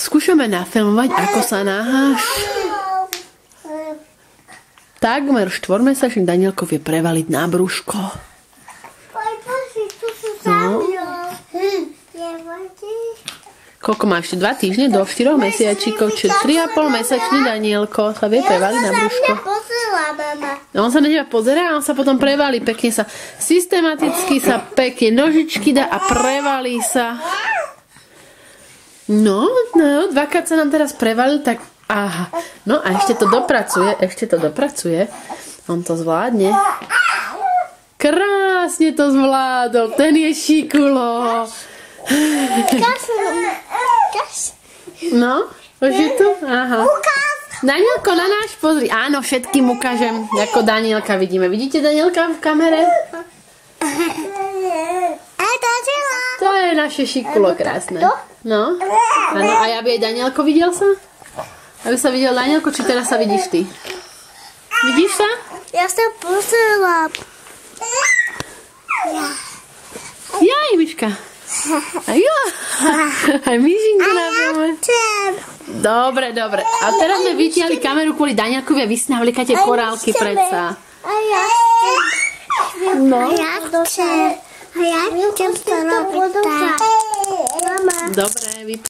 Skúšame nafilmovať, ako sa náš takmer 4-mesačný Danielko vie prevaliť na brúško. No. Koľko má ešte? 2 týždne do 4 mesiačíkov, čiže 3,5-mesačný Danielko sa vie prevaliť na brúško. No, on sa na teba pozerá a on sa potom prevalí, pekne sa systematicky sa pekne nožičky dá a prevalí sa. No, dvakrát sa nám teraz prevalil, tak aha. No a ešte to dopracuje, On to zvládne. Krásne to zvládol, ten je šikulo. No, už je tu? Aha. Danielko, na náš pozri. Áno, všetkým ukážem, ako Danielka vidíme. Vidíte Danielka v kamere? To je naše šikulo krásne. No, áno, a aby aj Danielko videl sa? Aby sa videl Danielko, či teraz sa vidíš ty? Vidíš sa? Ja sa pozerám. Jaj, Miška. Aj Mišinku nábeme. Dobre. A teraz sme vytiahli kameru kvôli Danielkovi a vy si navliekate korálky predsa. A ja chcem to robiť tak. Dobre,